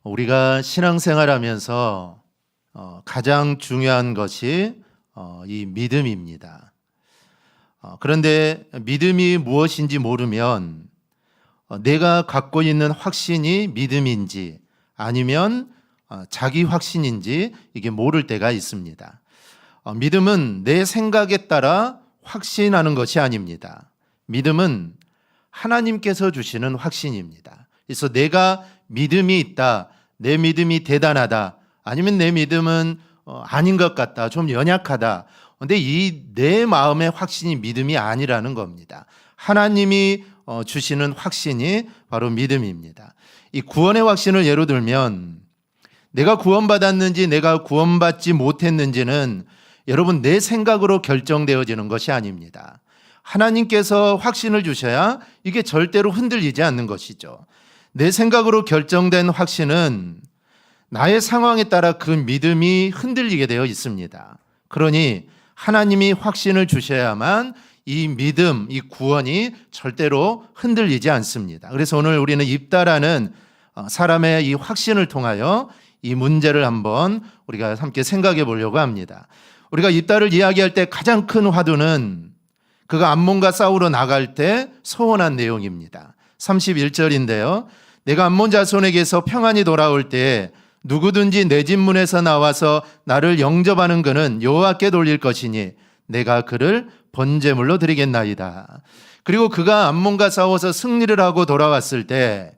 우리가 신앙생활하면서 가장 중요한 것이 이 믿음입니다. 그런데 믿음이 무엇인지 모르면 내가 갖고 있는 확신이 믿음인지 아니면 자기 확신인지 이게 모를 때가 있습니다. 믿음은 내 생각에 따라 확신하는 것이 아닙니다. 믿음은 하나님께서 주시는 확신입니다. 그래서 내가 믿음이 있다, 내 믿음이 대단하다, 아니면 내 믿음은 아닌 것 같다, 좀 연약하다. 그런데 이 내 마음의 확신이 믿음이 아니라는 겁니다. 하나님이 주시는 확신이 바로 믿음입니다. 이 구원의 확신을 예로 들면 내가 구원받았는지 내가 구원받지 못했는지는 여러분 내 생각으로 결정되어지는 것이 아닙니다. 하나님께서 확신을 주셔야 이게 절대로 흔들리지 않는 것이죠. 내 생각으로 결정된 확신은 나의 상황에 따라 그 믿음이 흔들리게 되어 있습니다. 그러니 하나님이 확신을 주셔야만 이 믿음, 이 구원이 절대로 흔들리지 않습니다. 그래서 오늘 우리는 입다라는 사람의 이 확신을 통하여 이 문제를 한번 우리가 함께 생각해 보려고 합니다. 우리가 입다를 이야기할 때 가장 큰 화두는 그가 암몬과 싸우러 나갈 때 서원한 내용입니다. 31절인데요. 내가 암몬 자손에게서 평안히 돌아올 때 누구든지 내 집 문에서 나와서 나를 영접하는 그는 여호와께 돌릴 것이니 내가 그를 번제물로 드리겠나이다. 그리고 그가 암몬과 싸워서 승리를 하고 돌아왔을 때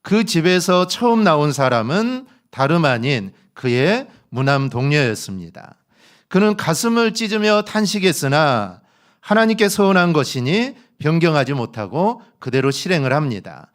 그 집에서 처음 나온 사람은 다름 아닌 그의 무남 동료였습니다. 그는 가슴을 찢으며 탄식했으나 하나님께 서원한 것이니 변경하지 못하고 그대로 실행을 합니다.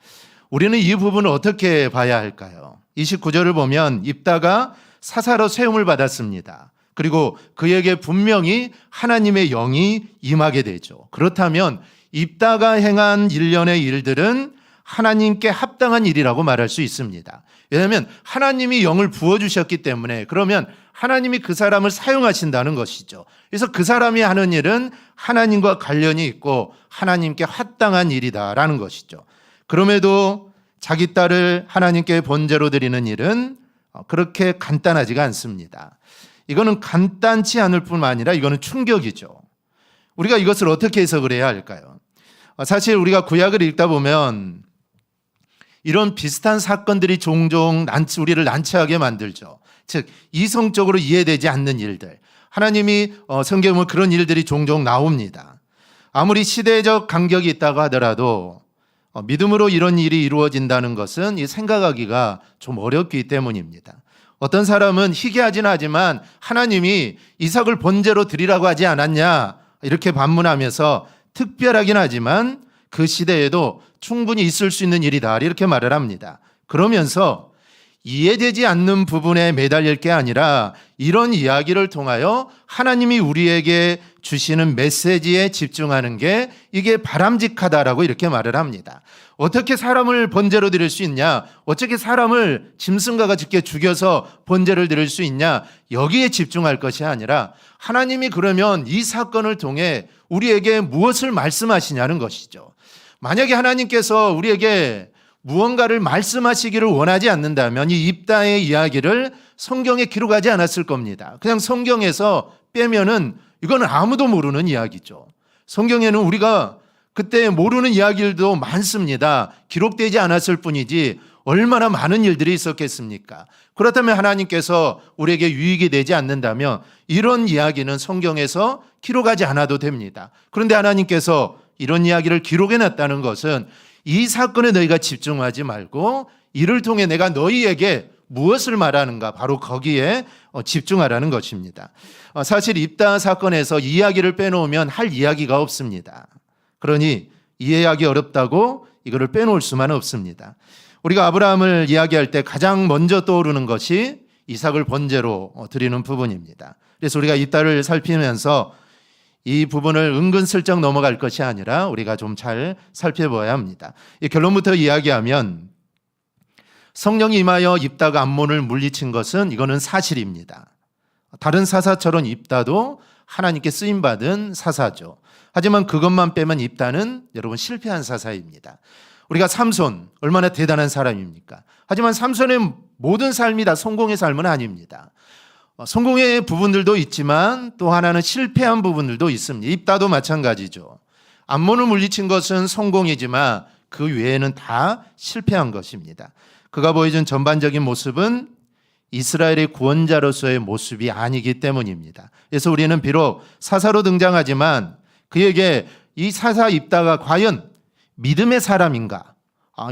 우리는 이 부분을 어떻게 봐야 할까요? 29절을 보면 입다가 사사로 세움을 받았습니다. 그리고 그에게 분명히 하나님의 영이 임하게 되죠. 그렇다면 입다가 행한 일련의 일들은 하나님께 합당한 일이라고 말할 수 있습니다. 왜냐하면 하나님이 영을 부어주셨기 때문에 그러면 하나님이 그 사람을 사용하신다는 것이죠. 그래서 그 사람이 하는 일은 하나님과 관련이 있고 하나님께 합당한 일이다라는 것이죠. 그럼에도 자기 딸을 하나님께 번제로 드리는 일은 그렇게 간단하지가 않습니다. 이거는 간단치 않을 뿐만 아니라 이거는 충격이죠. 우리가 이것을 어떻게 해석을 해야 할까요? 사실 우리가 구약을 읽다 보면 이런 비슷한 사건들이 종종 우리를 난처하게 만들죠. 즉 이성적으로 이해되지 않는 일들. 하나님이 성경에 보면 그런 일들이 종종 나옵니다. 아무리 시대적 간격이 있다고 하더라도 믿음으로 이런 일이 이루어진다는 것은 생각하기가 좀 어렵기 때문입니다. 어떤 사람은 희귀하진 하지만 하나님이 이삭을 번제로 드리라고 하지 않았냐 이렇게 반문하면서 특별하긴 하지만 그 시대에도 충분히 있을 수 있는 일이다 이렇게 말을 합니다. 그러면서 이해되지 않는 부분에 매달릴 게 아니라 이런 이야기를 통하여 하나님이 우리에게 주시는 메시지에 집중하는 게 이게 바람직하다라고 이렇게 말을 합니다. 어떻게 사람을 번제로 드릴 수 있냐? 어떻게 사람을 짐승과 같이 죽여서 번제를 드릴 수 있냐? 여기에 집중할 것이 아니라 하나님이 그러면 이 사건을 통해 우리에게 무엇을 말씀하시냐는 것이죠. 만약에 하나님께서 우리에게 무언가를 말씀하시기를 원하지 않는다면 이 입다의 이야기를 성경에 기록하지 않았을 겁니다. 그냥 성경에서 빼면은 이거는 아무도 모르는 이야기죠. 성경에는 우리가 그때 모르는 이야기들도 많습니다. 기록되지 않았을 뿐이지 얼마나 많은 일들이 있었겠습니까? 그렇다면 하나님께서 우리에게 유익이 되지 않는다면 이런 이야기는 성경에서 기록하지 않아도 됩니다. 그런데 하나님께서 이런 이야기를 기록해 놨다는 것은 이 사건에 너희가 집중하지 말고 이를 통해 내가 너희에게 무엇을 말하는가 바로 거기에 집중하라는 것입니다. 사실 입다 사건에서 이야기를 빼놓으면 할 이야기가 없습니다. 그러니 이해하기 어렵다고 이거를 빼놓을 수만 없습니다. 우리가 아브라함을 이야기할 때 가장 먼저 떠오르는 것이 이삭을 번제로 드리는 부분입니다. 그래서 우리가 입다를 살피면서 이 부분을 은근슬쩍 넘어갈 것이 아니라 우리가 좀 잘 살펴봐야 합니다. 이 결론부터 이야기하면 성령이 임하여 입다가 암몬을 물리친 것은 이거는 사실입니다. 다른 사사처럼 입다도 하나님께 쓰임받은 사사죠. 하지만 그것만 빼면 입다는 여러분 실패한 사사입니다. 우리가 삼손 얼마나 대단한 사람입니까? 하지만 삼손의 모든 삶이 다 성공의 삶은 아닙니다. 성공의 부분들도 있지만 또 하나는 실패한 부분들도 있습니다. 입다도 마찬가지죠. 암몬을 물리친 것은 성공이지만 그 외에는 다 실패한 것입니다. 그가 보여준 전반적인 모습은 이스라엘의 구원자로서의 모습이 아니기 때문입니다. 그래서 우리는 비록 사사로 등장하지만 그에게 이 사사 입다가 과연 믿음의 사람인가?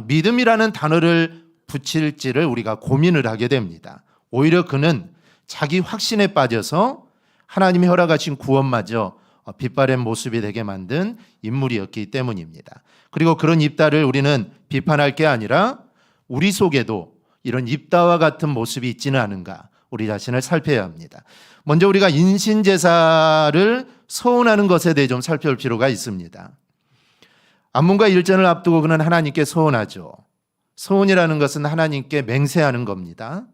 믿음이라는 단어를 붙일지를 우리가 고민을 하게 됩니다. 오히려 그는 자기 확신에 빠져서 하나님이 허락하신 구원마저 빗바랜 모습이 되게 만든 인물이었기 때문입니다. 그리고 그런 입다를 우리는 비판할 게 아니라 우리 속에도 이런 입다와 같은 모습이 있지는 않은가 우리 자신을 살펴야 합니다. 먼저 우리가 인신제사를 서원하는 것에 대해 좀 살펴볼 필요가 있습니다. 암몬과 일전을 앞두고 그는 하나님께 서원하죠. 서원이라는 것은 하나님께 맹세하는 겁니다.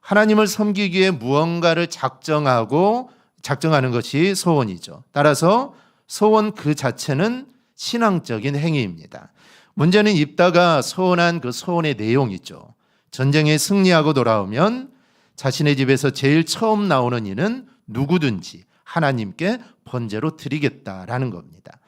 하나님을 섬기기 위해 무언가를 작정하는 것이 서원이죠. 따라서 서원 그 자체는 신앙적인 행위입니다. 문제는 입다가 서원한 그 서원의 내용이죠. 전쟁에 승리하고 돌아오면 자신의 집에서 제일 처음 나오는 이는 누구든지 하나님께 번제로 드리겠다라는 겁니다.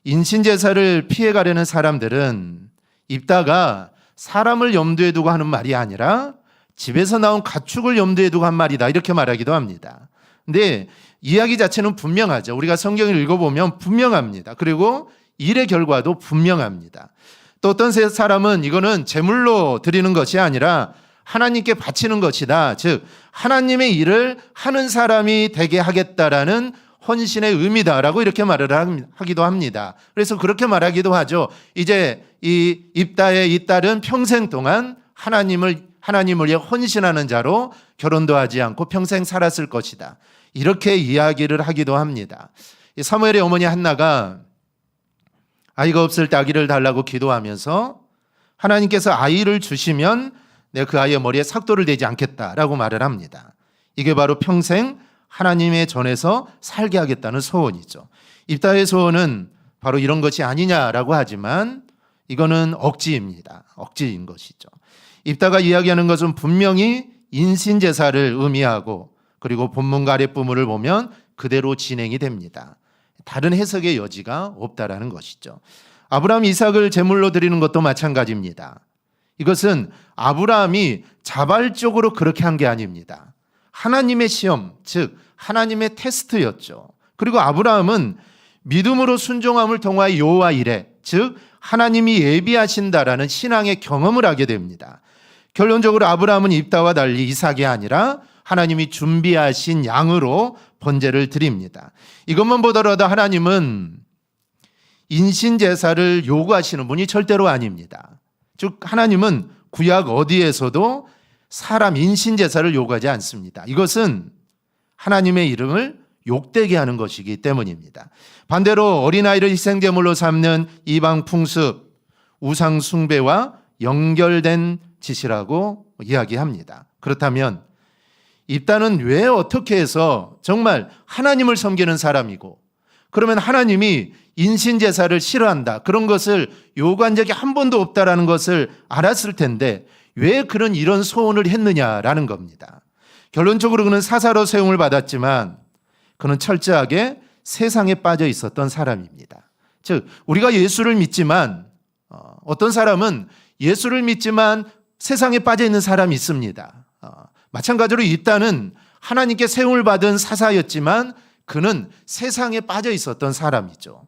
인신제사를 피해가려는 사람들은 입다가 사람을 염두에 두고 하는 말이 아니라 집에서 나온 가축을 염두에 두고 한 말이다 이렇게 말하기도 합니다. 근데 이야기 자체는 분명하죠. 우리가 성경을 읽어보면 분명합니다. 그리고 일의 결과도 분명합니다. 또 어떤 사람은 이거는 제물로 드리는 것이 아니라 하나님께 바치는 것이다. 즉 하나님의 일을 하는 사람이 되게 하겠다라는 헌신의 의미다라고 이렇게 말을 하기도 합니다. 그래서 그렇게 말하기도 하죠. 이제 이 입다의 이 딸은 평생 동안 하나님을 위해 헌신하는 자로 결혼도 하지 않고 평생 살았을 것이다. 이렇게 이야기를 하기도 합니다. 사무엘의 어머니 한나가 아이가 없을 때 아기를 달라고 기도하면서 하나님께서 아이를 주시면 내가 그 아이의 머리에 삭도를 대지 않겠다라고 말을 합니다. 이게 바로 평생 하나님의 전에서 살게 하겠다는 소원이죠. 입다의 소원은 바로 이런 것이 아니냐라고 하지만 이거는 억지입니다. 억지인 것이죠. 입다가 이야기하는 것은 분명히 인신제사를 의미하고 그리고 본문과 아랫부분을 보면 그대로 진행이 됩니다. 다른 해석의 여지가 없다라는 것이죠. 아브라함 이삭을 제물로 드리는 것도 마찬가지입니다. 이것은 아브라함이 자발적으로 그렇게 한 게 아닙니다. 하나님의 시험, 즉 하나님의 테스트였죠. 그리고 아브라함은 믿음으로 순종함을 통하여 여호와 이레, 즉 하나님이 예비하신다라는 신앙의 경험을 하게 됩니다. 결론적으로 아브라함은 입다와 달리 이삭이 아니라 하나님이 준비하신 양으로 번제를 드립니다. 이것만 보더라도 하나님은 인신제사를 요구하시는 분이 절대로 아닙니다. 즉 하나님은 구약 어디에서도 사람 인신제사를 요구하지 않습니다. 이것은 하나님의 이름을 욕되게 하는 것이기 때문입니다. 반대로 어린아이를 희생제물로 삼는 이방 풍습, 우상 숭배와 연결된 짓이라고 이야기합니다. 그렇다면 입다는 왜 어떻게 해서 정말 하나님을 섬기는 사람이고 그러면 하나님이 인신제사를 싫어한다 그런 것을 요구한 적이 한 번도 없다라는 것을 알았을 텐데 왜 그런 이런 소원을 했느냐라는 겁니다. 결론적으로 그는 사사로 세움을 받았지만 그는 철저하게 세상에 빠져 있었던 사람입니다. 즉 우리가 예수를 믿지만 어떤 사람은 예수를 믿지만 세상에 빠져 있는 사람이 있습니다. 마찬가지로 입다는 하나님께 세움을 받은 사사였지만 그는 세상에 빠져 있었던 사람이죠.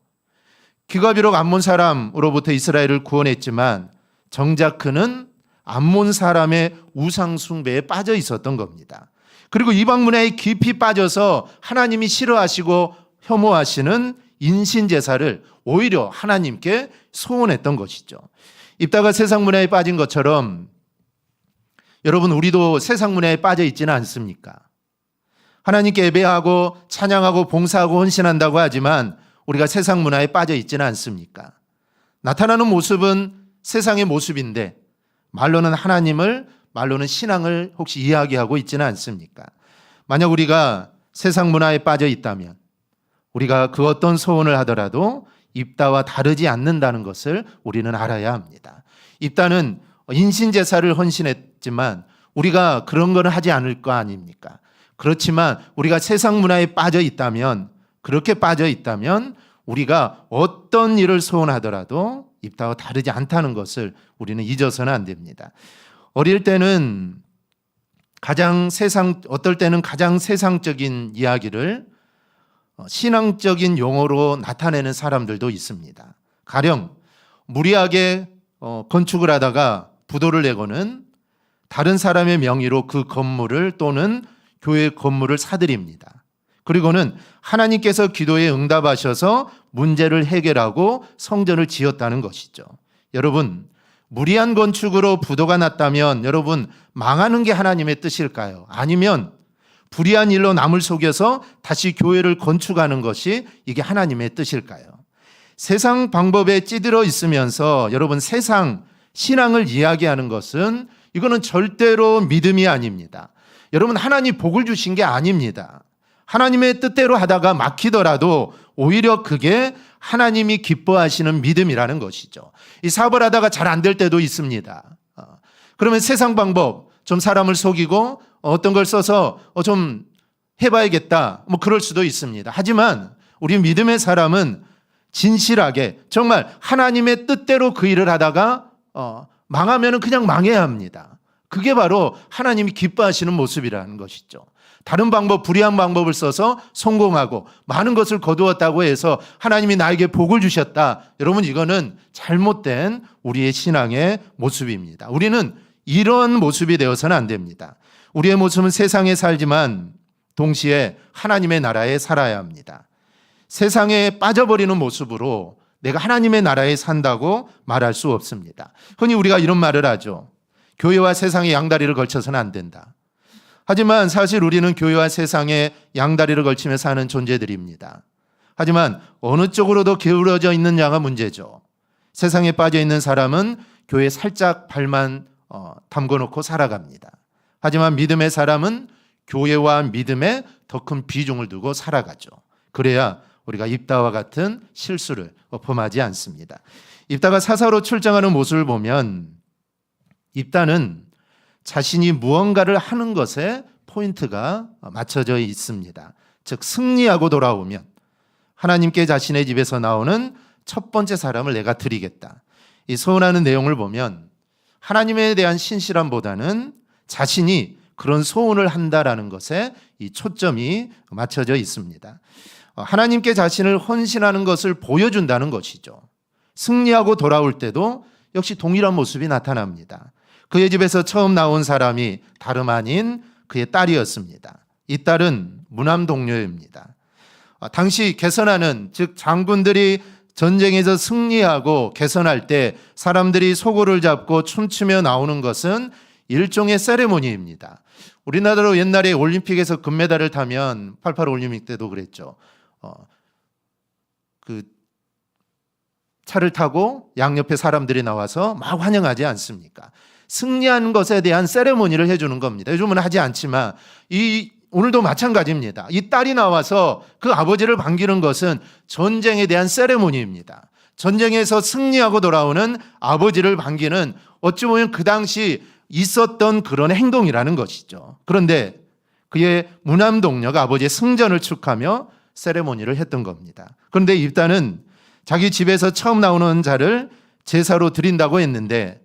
그가 비록 암몬 사람으로부터 이스라엘을 구원했지만 정작 그는 암몬 사람의 우상 숭배에 빠져 있었던 겁니다. 그리고 이방 문화에 깊이 빠져서 하나님이 싫어하시고 혐오하시는 인신제사를 오히려 하나님께 소원했던 것이죠. 입다가 세상 문화에 빠진 것처럼 여러분 우리도 세상 문화에 빠져 있지는 않습니까? 하나님께 예배하고 찬양하고 봉사하고 헌신한다고 하지만 우리가 세상 문화에 빠져 있지는 않습니까? 나타나는 모습은 세상의 모습인데 말로는 하나님을, 말로는 신앙을 혹시 이야기하고 있지는 않습니까? 만약 우리가 세상 문화에 빠져 있다면 우리가 그 어떤 소원을 하더라도 입다와 다르지 않는다는 것을 우리는 알아야 합니다. 입다는 인신제사를 헌신했지만 우리가 그런 걸 하지 않을 거 아닙니까? 그렇지만 우리가 세상 문화에 빠져 있다면, 그렇게 빠져 있다면 우리가 어떤 일을 소원하더라도 입다와 다르지 않다는 것을 우리는 잊어서는 안 됩니다. 어릴 때는 어떨 때는 가장 세상적인 이야기를 신앙적인 용어로 나타내는 사람들도 있습니다. 가령 무리하게 건축을 하다가 부도를 내고는 다른 사람의 명의로 그 건물을 또는 교회 건물을 사들입니다. 그리고는 하나님께서 기도에 응답하셔서 문제를 해결하고 성전을 지었다는 것이죠. 여러분, 무리한 건축으로 부도가 났다면 여러분 망하는 게 하나님의 뜻일까요? 아니면 불의한 일로 남을 속여서 다시 교회를 건축하는 것이 이게 하나님의 뜻일까요? 세상 방법에 찌들어 있으면서 여러분 세상 신앙을 이야기하는 것은 이거는 절대로 믿음이 아닙니다. 여러분 하나님 복을 주신 게 아닙니다. 하나님의 뜻대로 하다가 막히더라도 오히려 그게 하나님이 기뻐하시는 믿음이라는 것이죠. 이 사업을 하다가 잘 안 될 때도 있습니다. 그러면 세상 방법, 좀 사람을 속이고 어떤 걸 써서 좀 해봐야겠다, 뭐 그럴 수도 있습니다. 하지만 우리 믿음의 사람은 진실하게 정말 하나님의 뜻대로 그 일을 하다가 망하면 그냥 망해야 합니다. 그게 바로 하나님이 기뻐하시는 모습이라는 것이죠. 다른 방법, 불의한 방법을 써서 성공하고 많은 것을 거두었다고 해서 하나님이 나에게 복을 주셨다. 여러분 이거는 잘못된 우리의 신앙의 모습입니다. 우리는 이런 모습이 되어서는 안 됩니다. 우리의 모습은 세상에 살지만 동시에 하나님의 나라에 살아야 합니다. 세상에 빠져버리는 모습으로 내가 하나님의 나라에 산다고 말할 수 없습니다. 흔히 우리가 이런 말을 하죠. 교회와 세상의 양다리를 걸쳐서는 안 된다. 하지만 사실 우리는 교회와 세상에 양다리를 걸치며 사는 존재들입니다. 하지만 어느 쪽으로도 기울어져 있느냐가 문제죠. 세상에 빠져 있는 사람은 교회에 살짝 발만 담궈놓고 살아갑니다. 하지만 믿음의 사람은 교회와 믿음에 더 큰 비중을 두고 살아가죠. 그래야 우리가 입다와 같은 실수를 범하지 않습니다. 입다가 사사로 출정하는 모습을 보면 입다는 자신이 무언가를 하는 것에 포인트가 맞춰져 있습니다. 즉 승리하고 돌아오면 하나님께 자신의 집에서 나오는 첫 번째 사람을 내가 드리겠다. 이 소원하는 내용을 보면 하나님에 대한 신실함보다는 자신이 그런 소원을 한다라는 것에 이 초점이 맞춰져 있습니다. 하나님께 자신을 헌신하는 것을 보여준다는 것이죠. 승리하고 돌아올 때도 역시 동일한 모습이 나타납니다. 그의 집에서 처음 나온 사람이 다름 아닌 그의 딸이었습니다. 이 딸은 무남 동료입니다. 당시 개선하는, 즉 장군들이 전쟁에서 승리하고 개선할 때 사람들이 소고를 잡고 춤추며 나오는 것은 일종의 세레모니입니다. 우리나라로 옛날에 올림픽에서 금메달을 타면 88 올림픽 때도 그랬죠. 그 차를 타고 양옆에 사람들이 나와서 막 환영하지 않습니까? 승리한 것에 대한 세레모니를 해주는 겁니다. 요즘은 하지 않지만 오늘도 마찬가지입니다. 이 딸이 나와서 그 아버지를 반기는 것은 전쟁에 대한 세레모니입니다. 전쟁에서 승리하고 돌아오는 아버지를 반기는 어찌 보면 그 당시 있었던 그런 행동이라는 것이죠. 그런데 그의 무남 동료가 아버지의 승전을 축하며 세레모니를 했던 겁니다. 그런데 입다는 자기 집에서 처음 나오는 자를 제사로 드린다고 했는데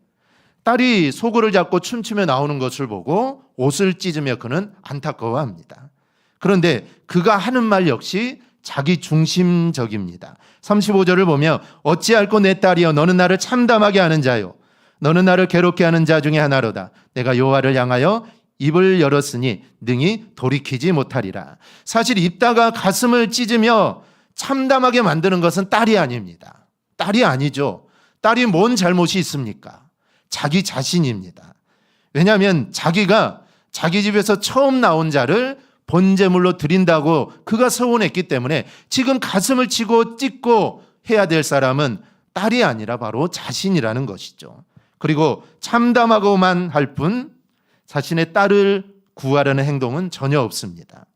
딸이 소고를 잡고 춤추며 나오는 것을 보고 옷을 찢으며 그는 안타까워합니다. 그런데 그가 하는 말 역시 자기 중심적입니다. 35절을 보면 어찌할꼬 내 딸이여 너는 나를 참담하게 하는 자요 너는 나를 괴롭게 하는 자 중에 하나로다. 내가 여호와를 향하여 입을 열었으니 능히 돌이키지 못하리라. 사실 입다가 가슴을 찢으며 참담하게 만드는 것은 딸이 아닙니다. 딸이 아니죠. 딸이 뭔 잘못이 있습니까? 자기 자신입니다. 왜냐하면 자기가 자기 집에서 처음 나온 자를 번제물로 드린다고 그가 서운했기 때문에 지금 가슴을 치고 찢고 해야 될 사람은 딸이 아니라 바로 자신이라는 것이죠. 그리고 참담하고만 할 뿐 자신의 딸을 구하려는 행동은 전혀 없습니다.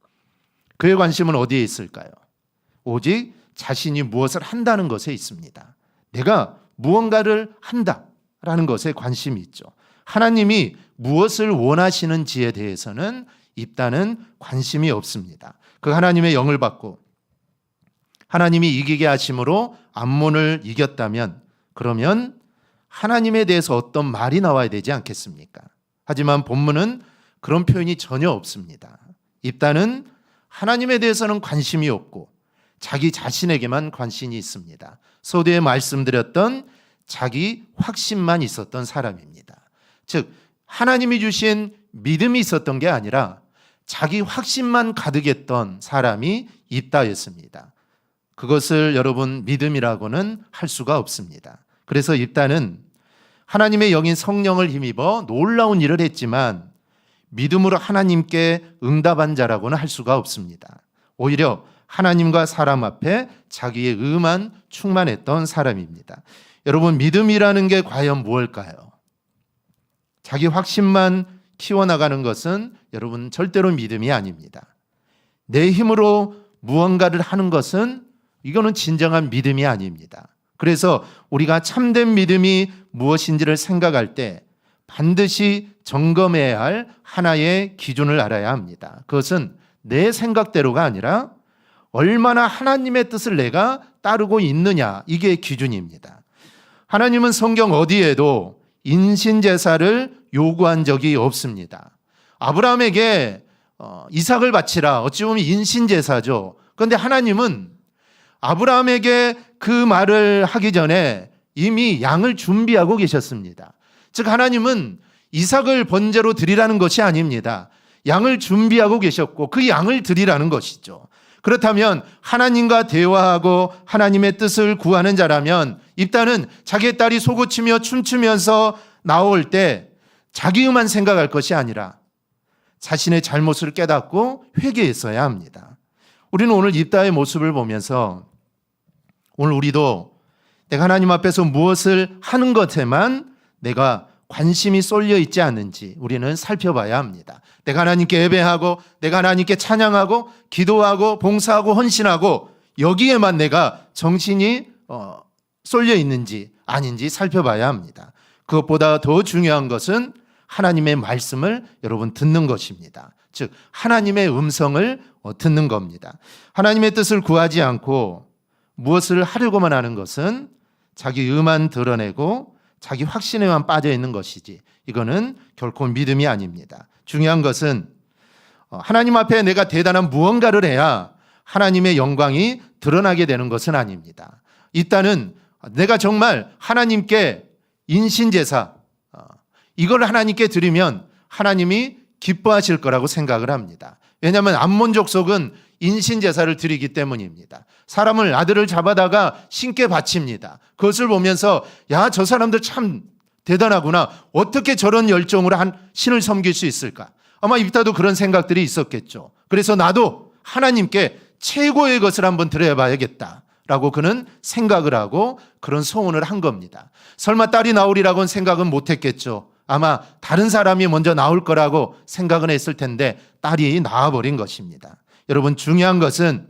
그의 관심은 어디에 있을까요? 오직 자신이 무엇을 한다는 것에 있습니다. 내가 무언가를 한다라는 것에 관심이 있죠. 하나님이 무엇을 원하시는지에 대해서는 입다는 관심이 없습니다. 그 하나님의 영을 받고 하나님이 이기게 하심으로 암몬을 이겼다면 그러면 하나님에 대해서 어떤 말이 나와야 되지 않겠습니까? 하지만 본문은 그런 표현이 전혀 없습니다. 입다는 하나님에 대해서는 관심이 없고 자기 자신에게만 관심이 있습니다. 서두에 말씀드렸던 자기 확신만 있었던 사람입니다. 즉 하나님이 주신 믿음이 있었던 게 아니라 자기 확신만 가득했던 사람이 입다였습니다. 그것을 여러분 믿음이라고는 할 수가 없습니다. 그래서 입다는 하나님의 영인 성령을 힘입어 놀라운 일을 했지만 믿음으로 하나님께 응답한 자라고는 할 수가 없습니다. 오히려 하나님과 사람 앞에 자기의 의만 충만했던 사람입니다. 여러분 믿음이라는 게 과연 무엇일까요? 자기 확신만 키워나가는 것은 여러분 절대로 믿음이 아닙니다. 내 힘으로 무언가를 하는 것은 이거는 진정한 믿음이 아닙니다. 그래서 우리가 참된 믿음이 무엇인지를 생각할 때 반드시 점검해야 할 하나의 기준을 알아야 합니다. 그것은 내 생각대로가 아니라 얼마나 하나님의 뜻을 내가 따르고 있느냐, 이게 기준입니다. 하나님은 성경 어디에도 인신제사를 요구한 적이 없습니다. 아브라함에게 이삭을 바치라, 어찌 보면 인신제사죠. 그런데 하나님은 아브라함에게 그 말을 하기 전에 이미 양을 준비하고 계셨습니다. 즉 하나님은 이삭을 번제로 드리라는 것이 아닙니다. 양을 준비하고 계셨고 그 양을 드리라는 것이죠. 그렇다면 하나님과 대화하고 하나님의 뜻을 구하는 자라면 입다는 자기의 딸이 소고치며 춤추면서 나올 때 자기만 생각할 것이 아니라 자신의 잘못을 깨닫고 회개했어야 합니다. 우리는 오늘 입다의 모습을 보면서 오늘 우리도 내가 하나님 앞에서 무엇을 하는 것에만 내가 관심이 쏠려 있지 않는지 우리는 살펴봐야 합니다. 내가 하나님께 예배하고 내가 하나님께 찬양하고 기도하고 봉사하고 헌신하고 여기에만 내가 정신이 쏠려 있는지 아닌지 살펴봐야 합니다. 그것보다 더 중요한 것은 하나님의 말씀을 여러분 듣는 것입니다. 즉 하나님의 음성을 듣는 겁니다. 하나님의 뜻을 구하지 않고 무엇을 하려고만 하는 것은 자기 의만 드러내고 자기 확신에만 빠져 있는 것이지 이거는 결코 믿음이 아닙니다. 중요한 것은 하나님 앞에 내가 대단한 무언가를 해야 하나님의 영광이 드러나게 되는 것은 아닙니다. 일단은 내가 정말 하나님께 인신제사 이걸 하나님께 드리면 하나님이 기뻐하실 거라고 생각을 합니다. 왜냐하면 암몬 족속은 인신제사를 드리기 때문입니다. 사람을 아들을 잡아다가 신께 바칩니다. 그것을 보면서 야, 저 사람들 참 대단하구나. 어떻게 저런 열정으로 한 신을 섬길 수 있을까? 아마 입다도 그런 생각들이 있었겠죠. 그래서 나도 하나님께 최고의 것을 한번 드려봐야겠다라고 그는 생각을 하고 그런 소원을 한 겁니다. 설마 딸이 나오리라고는 생각은 못했겠죠. 아마 다른 사람이 먼저 나올 거라고 생각은 했을 텐데 딸이 나와버린 것입니다. 여러분 중요한 것은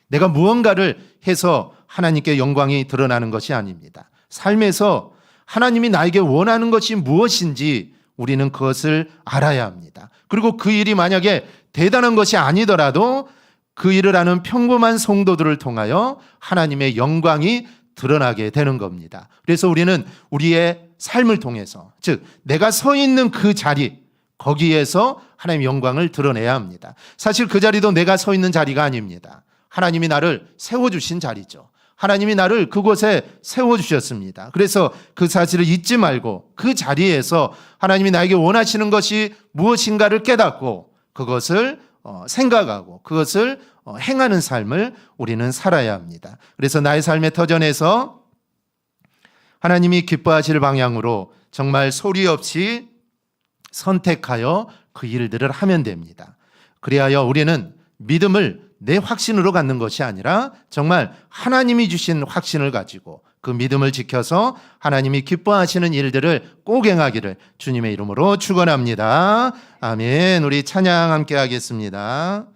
내가 무언가를 해서 하나님께 영광이 드러나는 것이 아닙니다. 삶에서 하나님이 나에게 원하는 것이 무엇인지 우리는 그것을 알아야 합니다. 그리고 그 일이 만약에 대단한 것이 아니더라도 그 일을 하는 평범한 성도들을 통하여 하나님의 영광이 드러나게 되는 겁니다. 그래서 우리는 우리의 삶을 통해서 즉 내가 서 있는 그 자리 거기에서 하나님의 영광을 드러내야 합니다. 사실 그 자리도 내가 서 있는 자리가 아닙니다. 하나님이 나를 세워주신 자리죠. 하나님이 나를 그곳에 세워주셨습니다. 그래서 그 사실을 잊지 말고 그 자리에서 하나님이 나에게 원하시는 것이 무엇인가를 깨닫고 그것을 생각하고 그것을 행하는 삶을 우리는 살아야 합니다. 그래서 나의 삶의 터전에서 하나님이 기뻐하실 방향으로 정말 소리 없이 선택하여 그 일들을 하면 됩니다. 그리하여 우리는 믿음을 내 확신으로 갖는 것이 아니라 정말 하나님이 주신 확신을 가지고 그 믿음을 지켜서 하나님이 기뻐하시는 일들을 꼭 행하기를 주님의 이름으로 축원합니다. 아멘. 우리 찬양 함께 하겠습니다.